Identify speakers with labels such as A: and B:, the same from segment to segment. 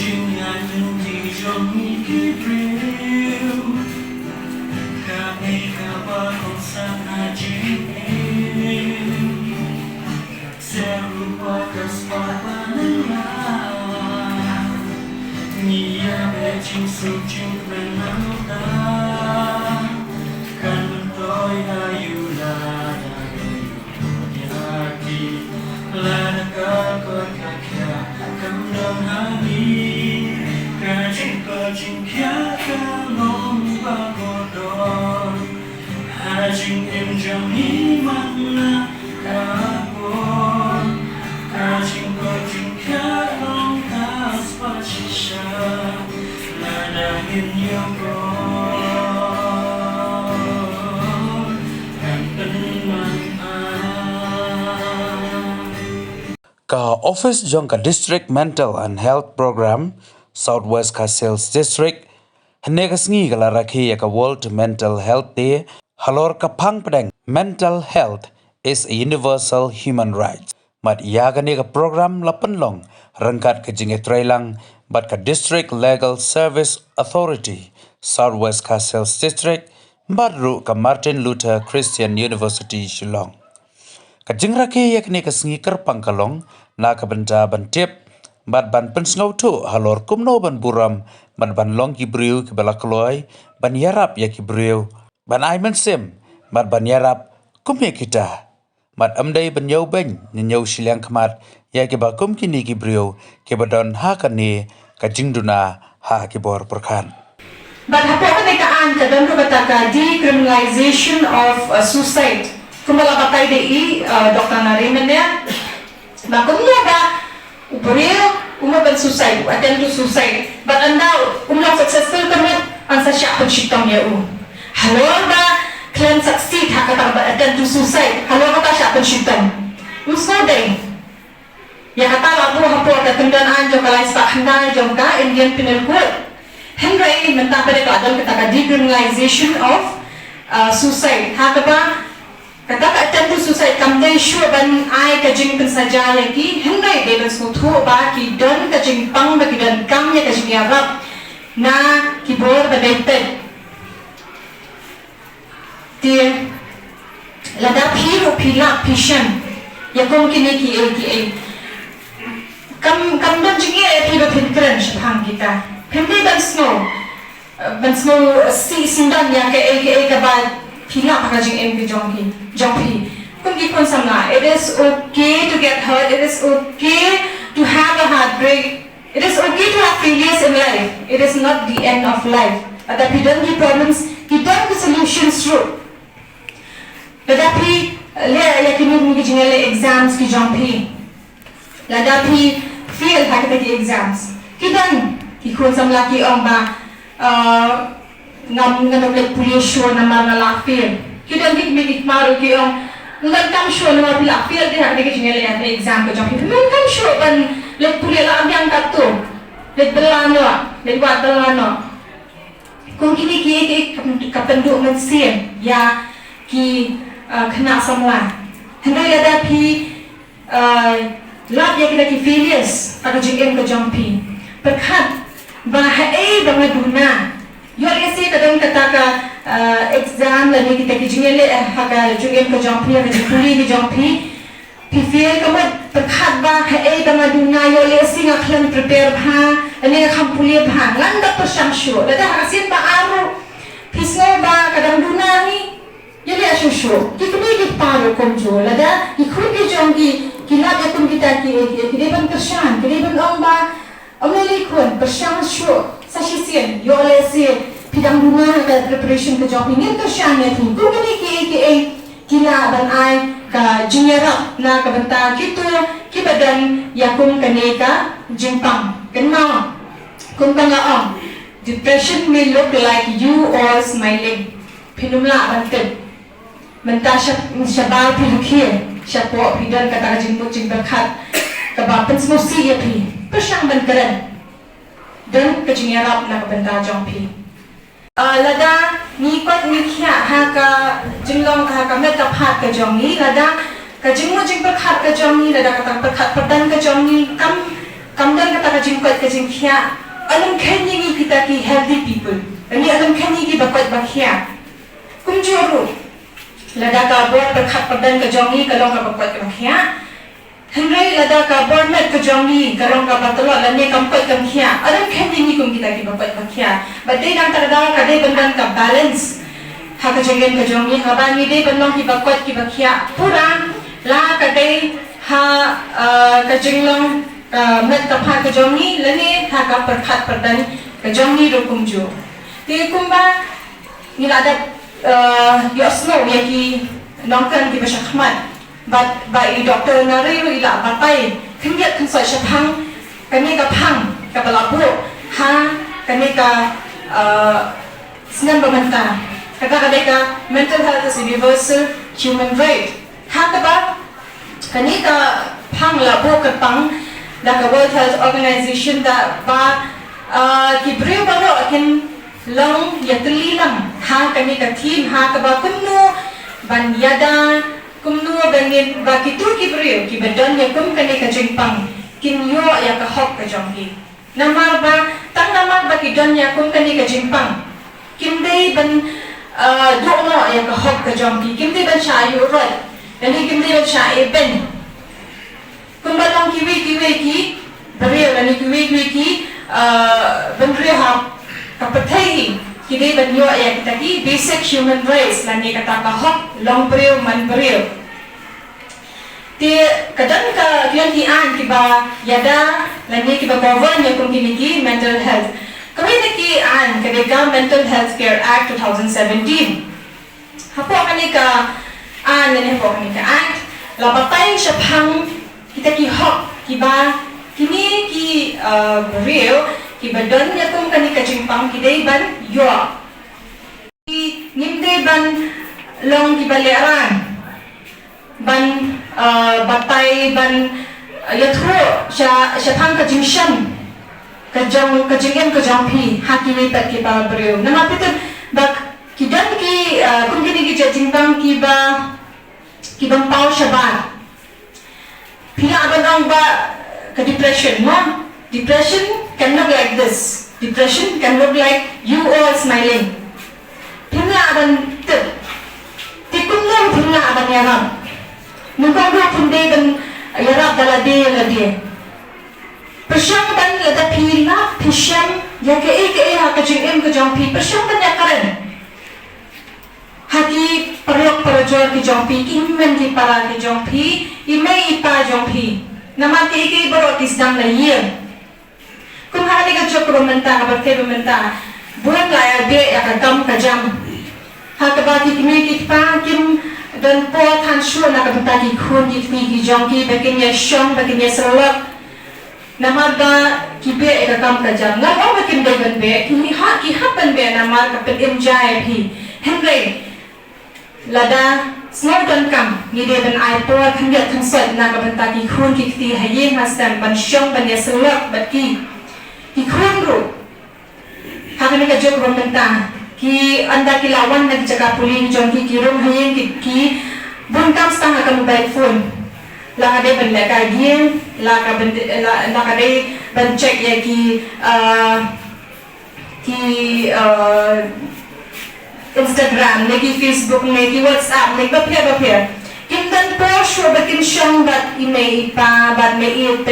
A: jing anh thì trong cái riêu cả ngày cả ba con sang hai jing em sẽ rupa kaspa Nia be ching su ching ben nang ta kan tôi ayu la ya ki la ka ko ka kya kam dong ha ni ka ching kya ka long ba ko do ha ching em jong ni man na ka ko ka ching kya long ka spa chi sha la na in yo ko
B: Ka office jong ka district mental and health program South West Khasi Hills district hanegas ngi kala rakhe ya ka world mental health day halor ka phang padang mental health is a universal human right mat ya ga ne ka program lapan long Ryngkat ka jinge trailang but ka district legal service authority South West Khasi Hills district badru ka Martin Luther Christian University Shillong ka jingra ke yak ne ka sngi kar pangkalong na ka banta ban tip bad ban pensngau tu halor kumno ban buram ban long ki briu ki balakloi ban yarap ya ki briu ban ai men sim ban yarap kumye kita mat amdai ban yau ben ni nyau silang khamat ya ki ba kum ki ni ki briu ke badon ha ka ni ka jingduna ha ki bor perkhan
C: but hapo ka an ka dan ka ta decriminalization of suicide kumala batay dei Dr. Nariman na kumya ga ubreo umaban suicide attempt to suicide but andao umla successful kami ang sa siya pagshitang niya halo ba claim succeed hakata ba attempt to suicide halo ka siya pagshitang usko day ya kata labu hapo ka tundaan jo kalay sa handa jo ka Indian Penal Code Henry menta pare ka adal ka decriminalization of suicide hakaba kata attempt to suicide kamdai sure ban ai ka jing kan sajaya ki hendai de ban suthu ba ki don ka jing pang ba ki don kam ya ka jing yarap na ki bor ba deited ti lada phiro phila phishan ya kom ki ne ki kam don jing e phiro phinkran shang kita phemde ban snow si sindan ya ke ka ba Pila packaging MP Jongpi. Kungi konsamna. It is okay to get hurt. It is okay to have a heartbreak. It is okay to have failures in life. It is not the end of life. Tetapi don't give problems, kita give solutions through. Tetapi yakin mungkin jingale exams ki Jongpi. Tetapi fail hakita ki exams. Kita ki konsamla ki ba ngam lek pulis show na mga lakfir kita gik maru ki ngan kam show na mga lakfir di hakde ki jingale ya exam ko jong ngan kam show ban lek pulis la ambyang katto lek belano lek wat belano kung kini ki kapenduk man sien ya ki kena samla hendai ada pi lab ya kita ki failures pada jingem ko jong pi perkhat bahai bangaduna Yori si kadang kata exam lagi kita kijingele haka jungem ke jompi ke jipuli ke jompi pifir kamu terkhat ba hai dama duna yori si ngaklan prepare bha ani ngakam puli bha nganda persamshu dada hasin ba aru pisno ba kadang duna ni yori asushu kikuni ki paru komjo lada ikut ki jonggi kilab yakun kita ki deban kersan deban ongba Ameli kun persamshu sasisian yole si pidang duna ka preparation ka job ingin ka siya niya kung gani ki kila ban ay ka jingera na ka banta kito kibadan yakun kane ka jingpang kanma kung kanga depression may look like you or smiling pinumla banted banta siya ba pilukir siya po pidan kata ka jingput jingberkat kabapan mo siya pi persyang bankaran dan kejingerap na kabanta jongpi lada ni kot ni kya ha ka jinglong ka meta phat ka jongi lada ka jingmo jingberkat ka jongi lada ka perkat padan ka jongi kam dan kata ka jingkot ka jingkhia alam khenyi kita ki healthy people ani alam khenyi ki bakot bakhia kumjuru lada ka bor berkhat padan ka jongi kalong ka bakot bakhia Henry lada ka bormet ka jongi kalong ka batolot lane kampot kam khia alam khenyi kum kita ki bakot bakhia badai dang tarda ka dei bandan ka balance ha ka jengen ka jongi ha ba ni dei banong ki bakot ki bakhia pura la ka dei ha ka jinglong met ka pha ka jongi lane ha ka perkhat padan ka jongi ro kumju ti kumba ni lada yosno yaki nongkan ki bashakmat but by doctor nari ila batai khinget khun soi shapang kani ka phang ka balabu ha kani ka snan bamanta kata ka mental health is universal human right ha ka ba kani ka phang labu ka pang da ka world health organization da ba ki brio baro akin long yatli lang ha kani ka team ha ka ba kunno ban yada kumnu bangin ba kitu ki brio ki badan ya kum kani ka jingpang kin yo ya ka hok ka jonghi namar ba tang namar ba ki don ya kum kani ka jingpang kim dei ban do no ya ka hok ka jonghi kim dei ban sha yu rot ani kim dei ban sha e ben kum ba long ki brio ani ki ban brio ha ka pathai ki dei ban yo ya kita ki basic human rights lani kata ka hok long brio man brio ti kadang ka kian ki an ki ba yada lani ki ba govern ya kum ki mental health kami ki an ka de mental health care act 2017 hapo kani ka an ne hapo kani ka act la batay siya phang kita ki hok ki ba kini ki brio ki badan ya kum kani ka jingpang ki dei ban yo ki nimde ban long ki baleran ban batay ban yathro sha phang ka jingshan ka jingen ka jangphi hakimi pat ki ba brio nama pitu bak ki dan ki kum kini ki jingpang ki bang pau shaban pila abang ba ka depression no depression can look like this. Depression can look like you all smiling. Pina aban tip. Tikunlang pina aban yarab. Mukha punde ban yarab dalade lade. Persyang ban lada pila pisyam ya ke ha ka jingem ka jangpi persyang ban ya karen. Haki perlok perjor ki jangpi immen ki para ki jangpi imei ipa jangpi. Nama ke baro kisdang la year. Kung hali ka jok romenta ka barte romenta bulan la ya ka gam ka jam ha ka ba ki mi ki pa kim dan po than shu na ka bata ki khun ki mi ki jong ki bakin ya shong bakin ya salak nama da ki be ka gam ka jam na ho bakin de ban be ki ha ban be na mar ka pen enjoy phi henry lada small dan kam ni de ban ai po than ya than sat na ka bata ki khun ki ti ha ye ma stan ban shong ban ya salak bat ki khunru hakani ka jok romenta ki anda ki lawan nag jaga puli jong ki rom hayen ki bunkam stang ka mobile phone la ka de ban la ka gien la ka de ban check ya ki Instagram ne ki Facebook ne ki WhatsApp ne ba phia kindan po sure bakin shong bat email pa bat me it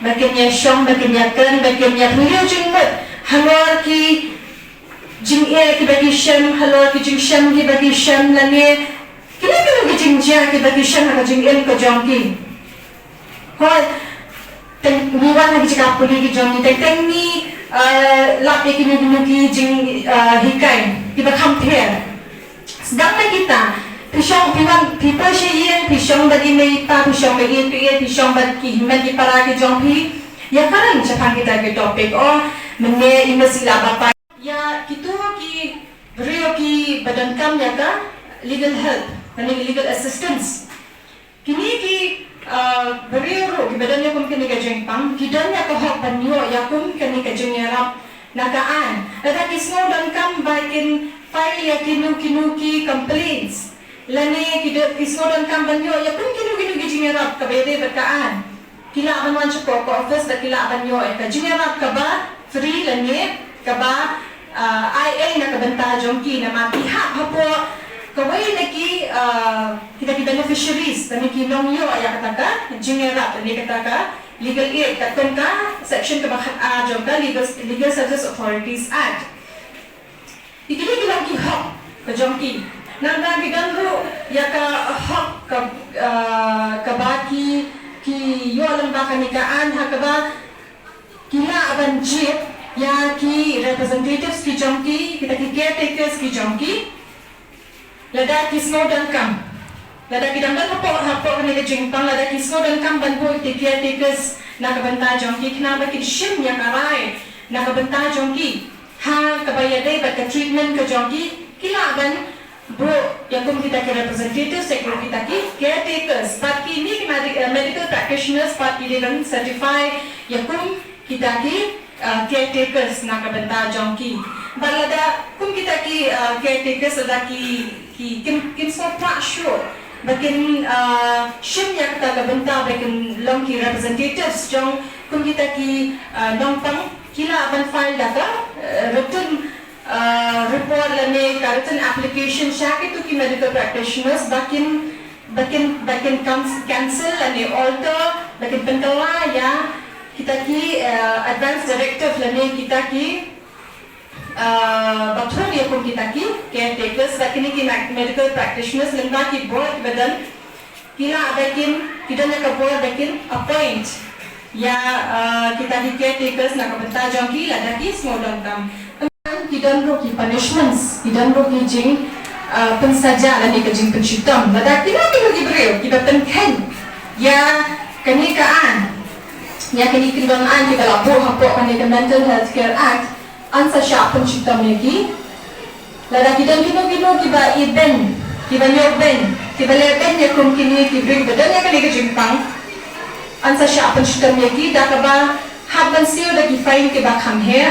C: bakin ya shong bakin ya kan bakin ya phulio jingmat halor ki jingye ki bagi sham halor ki jingsham ki bagi sham lane kini ki jingja ki bagi sham ka jingen ka jongki hoi teng buwan na jika puli ki jongni teng ni lap ki ki jing hikai ki ba kham the sedang na kita pisong piman people siya pisong bagi may pa pisong bagi pisong bagi himan di para ki jongpi ya karan sa kita ke topik o mene ina sila bapa ya kitu ki brio ki badan kam ya ka legal help kani legal assistance kini ki brio ro ki badan ya kum kini ka jengpang kidan ya ka hok banyo ya kum kini ka jengerap nakaan ada kisno dan kam bakin file ya kinu ki complaints lani kisno dan kam banyo ya kum kinu ki jengerap kabede berkaan kila ban wan chuko ko office da kila ban yo ka jinera ka ba free lanye ka ba IA na ka banta jongki na ma pihak hapo kawai naki kita beneficiaries tani ki nong yo ya kataka jinera tani kataka legal aid takon ka section ka bakhat a jongka legal service authorities act ikili kilang ki hak ka jongki nanda gidanro ya ka hak ka baki ki yo alam ba kanikaan hakaba kila aban jip ya ki representatives ki jongki kita ki caretakers ki jongki lada ki snow dan kam lada ki dandan hapo kani ke jingpang lada ki snow dan kam ban boy ki caretakers na kabanta jongki kina ba ki shim ya karai na kabanta jongki ha kabayade ba ka treatment ka jongki kila aban bro yang kita ke representatives sektor kita ki caretakers but kini medical practitioners but kini dan certify yang kita ki caretakers nak benta jongki balada kita ki caretakers ada ki kim so pra sure bakin shim yang kita benta bakin long ki representatives jong kita ki nongpang kila ban file data written report lane written application shaki to ki medical practitioners bakin cancel lane alter bakin pentala ya kita ki advance directive lane kita ki bathroom ya kum kita ki caretakers bakin ki medical practitioners lengga ki board badan kila bakin kita nak board bakin appoint ya kita ki caretakers nak benta jongki lada ki small long kita ro ki punishments kita ro ki jing pensaja lani ke jing pencitam lada kita ki breu kita tenken ya kanikaan ya kini kindangan kita lapor hapo kani ke mental health care act ansa sya pencitam lagi lada kita kino ki ba iben ki ba nyoben ki ba leben ya kum kini ki breu badan ya kani ke jingpang ansa sya pencitam lagi da ka ba haban sio da ki fine ke ba kham he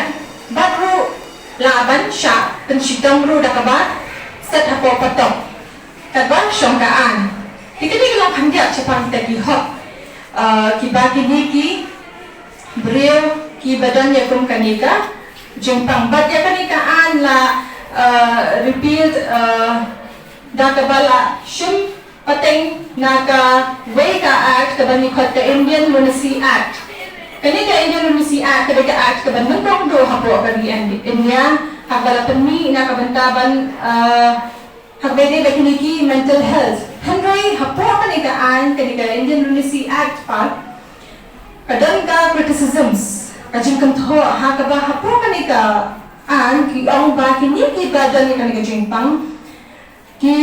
C: batru laban sya pencitam ru da ka ba set hapo patok ka ba syongkaan ikini lang handia chapang ta ki hot ki ba kini ki breu ki badan ya kum kanika jingpang bat ya kanikaan la repealed da ka ba la shim pateng naga way ka act ka ba ni khot ka Indian Lunacy Act kani ka Indian Lunacy Act ka act ka ba nung do hapo ka ni India habala penmi na ka bantaban hagbede ba kini ki mental health handoi hapo kani ka Indian Lunacy Act pa kadang ka criticisms kajing kanto ha ka ba hapo kani ka ki ang ba kini ki badan ni kani ka jingpang ki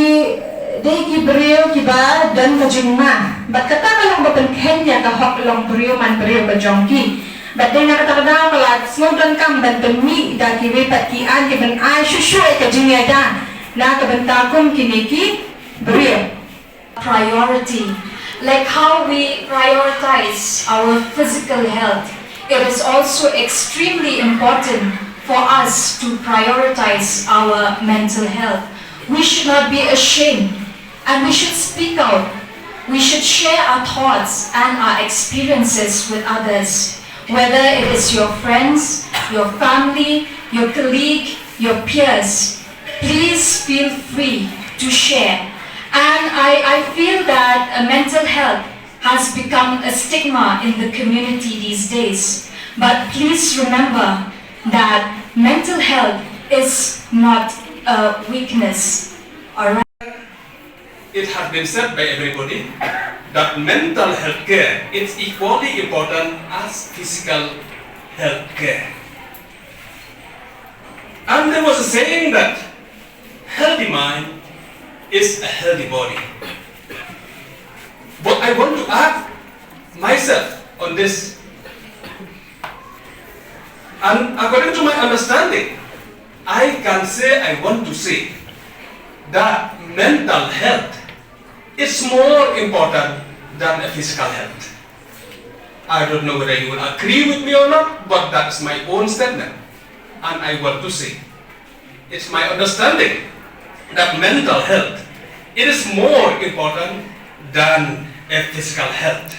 C: dei ki breu ki ba dan majingma bat kata kalau ba Kenya ka hok long breu man breu ka jongki bat dei na kata kada kala slow dan kam ban demi da ki we pat ki an ki ban ai shushu ka jingada na ka bentakum kini ki breu
D: priority like how we prioritize our physical health. It is also extremely important for us to prioritize our mental health. We should not be ashamed and we should speak out. We should share our thoughts and our experiences with others. Whether it is your friends, your family, your colleague, your peers, please feel free to share. And I feel that mental health has become a stigma in the community these days. But please remember that mental health is not a weakness. Alright?
A: It has been said by everybody that mental health care is equally important as physical health care. And there was a saying that healthy mind is a healthy body. But I want to ask myself on this. And according to my understanding, I can say, I want to say that mental health is more important than a physical health. I don't know whether you will agree with me or not, but that's my own statement. And I want to say, it's my understanding that mental health, it is more important than a physical health.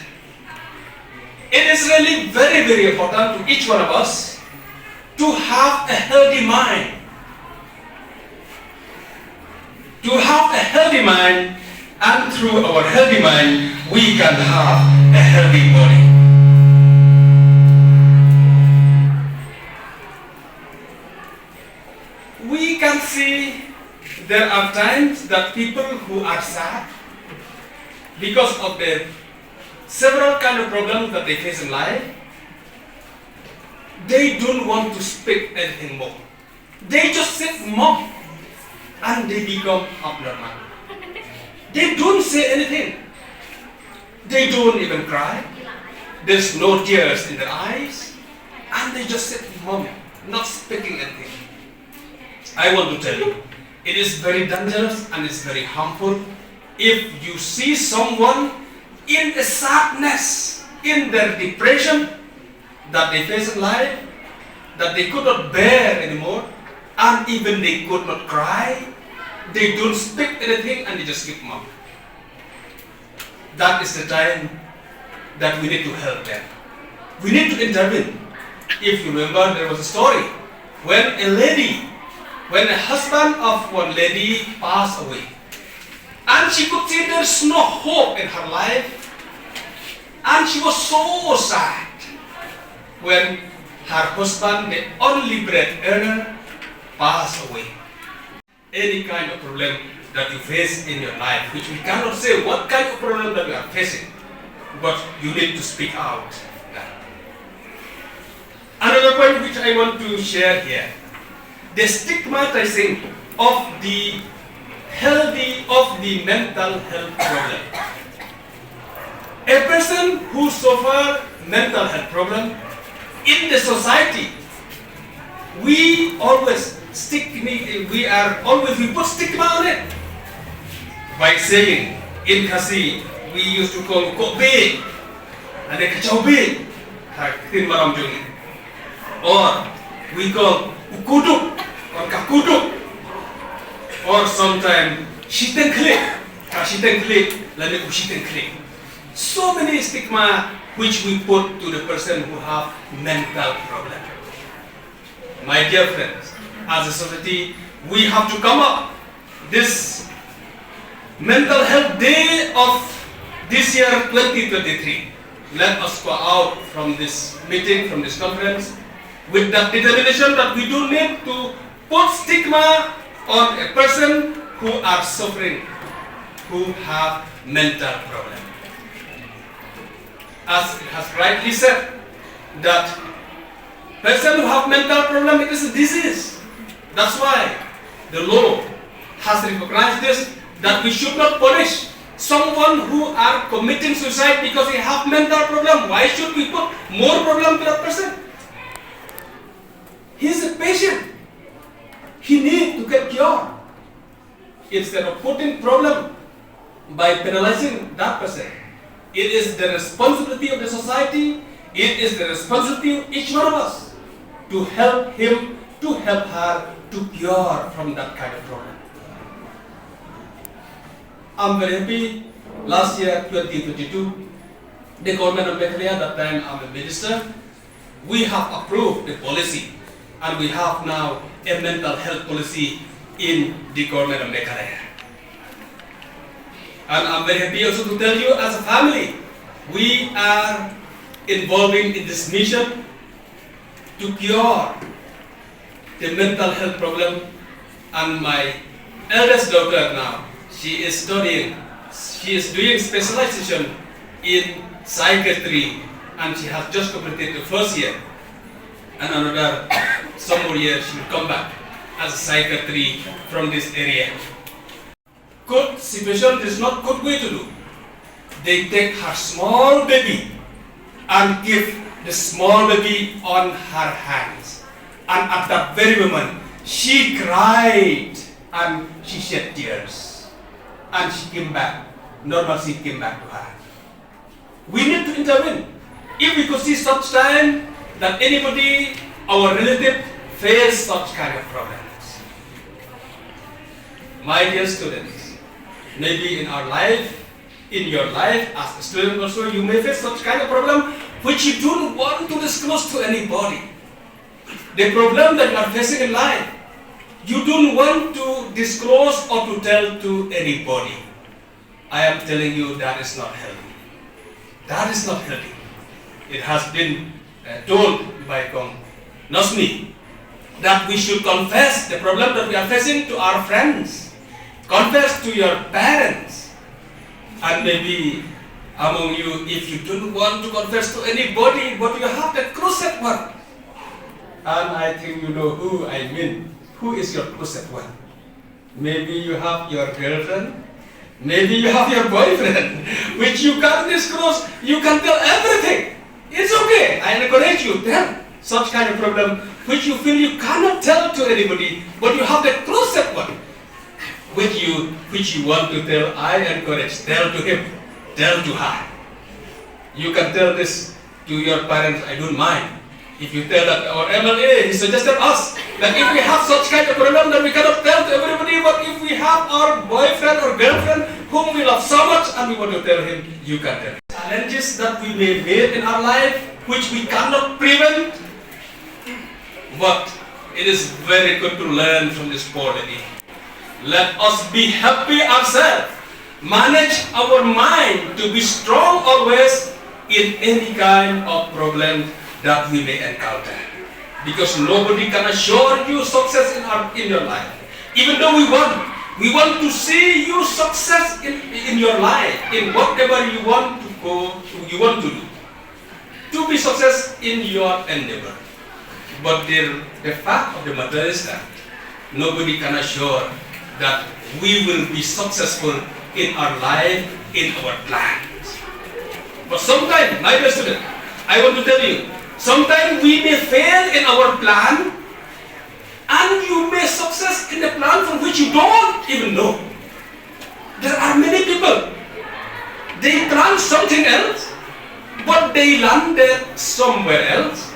A: It is really very, very important to each one of us to have a healthy mind. To have a healthy mind, and through our healthy mind, we can have a healthy body. We can see there are times that people who are sad because of the several kind of problems that they face in life, they don't want to speak anything more. They just sit mum and they become abnormal. They don't say anything. They don't even cry. There's no tears in their eyes, and they just sit mum, not speaking anything. I want to tell you, it is very dangerous and it's very harmful if you see someone in a sadness, in their depression that they face in life, that they could not bear anymore, and even they could not cry, they don't speak anything, and they just keep mum. That is the time that we need to help them. We need to intervene. If you remember, there was a story when a husband of one lady passed away, and she could see there's no hope in her life, and she was so sad when her husband, the only bread earner, passed away. Any kind of problem that you face in your life, which we cannot say what kind of problem that you are facing, but you need to speak out. Another point which I want to share here, the stigmatizing of the mental health problem. A person who suffers mental health problem in the society, we put stigma on it by saying in Khasi we used to call kobe and a kachaube, or we call ukuduk or kakuduk, or sometimes shiten klik, lalu shiten klik. So many stigma which we put to the person who have mental problem. My dear friends, as a society, we have to come up this mental health day of this year 2023. Let us go out from this meeting, from this conference, with that determination that we do need to put stigma on a person who are suffering, who have mental problem. As it has rightly said, that person who have mental problem, it is a disease. That's why the law has recognized this, that we should not punish someone who are committing suicide because he have mental problem. Why should we put more problem to that person? He is a patient. He needs to get cured. Instead of putting problem by penalizing that person, it is the responsibility of the society, it is the responsibility of each one of us to help him, to help her, to cure from that kind of problem. I'm very happy. Last year, 2022, the government of Meghalaya, that time I'm a minister, we have approved the policy, and we have now a mental health policy in the government of Meghalaya. And I'm very happy also to tell you, as a family, we are involving in this mission to cure the mental health problem. And my eldest daughter now, she is doing specialization in psychiatry, and she has just completed the first year. And another some more years she will come back as a psychiatry from this area. Good situation is not good way to do. They take her small baby and give the small baby on her hands. And at that very moment, she cried and she shed tears. And she came back. Normalcy came back to her. We need to intervene. If we could see such time that anybody, our relative, face such kind of problems. My dear students, maybe in our life, in your life as a student also, you may face such kind of problem which you don't want to disclose to anybody. The problem that you are facing in life, you don't want to disclose or to tell to anybody. I am telling you that is not healthy. That is not healthy. It has been told by Nosmi that we should confess the problem that we are facing to our friends, confess to your parents, and maybe among you, if you don't want to confess to anybody, but you have that closet one. And I think you know who I mean. Who is your closet one? Maybe you have your girlfriend, maybe you have your boyfriend, which you can't disclose, you can tell everything. It's okay, I encourage you, tell such kind of problem, which you feel you cannot tell to anybody, but you have that closet one, which you want to tell. I encourage, tell to him, tell to her. You can tell this to your parents, I don't mind. If you tell that our MLA, he suggested us that if we have such kind of problem that we cannot tell to everybody, but if we have our boyfriend or girlfriend whom we love so much and we want to tell him, you can tell. Challenges that we may meet in our life, which we cannot prevent, but it is very good to learn from this poor lady. Let us be happy ourselves. Manage our mind to be strong always in any kind of problem that we may encounter. Because nobody can assure you success in your life. Even though we want to see you success in your life, in whatever you want to go, you want to do. To be success in your endeavor. But the fact of the matter is that nobody can assure that we will be successful in our life, in our plans. But sometimes, my dear student, I want to tell you, sometimes we may fail in our plan, and you may success in the plan from which you don't even know. There are many people, they plan something else, but they landed somewhere else,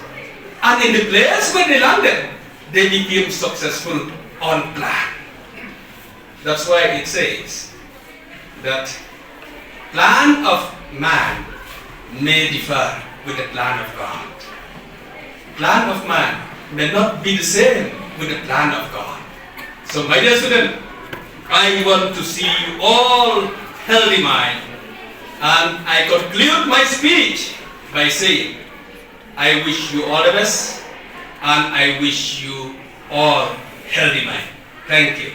A: and in the place where they landed, they became successful on plan. That's why it says that plan of man may differ with the plan of God. Plan of man may not be the same with the plan of God. So my dear student, I want to see you all healthy mind, and I conclude my speech by saying, I wish you all the best, and I wish you all healthy mind. Thank you.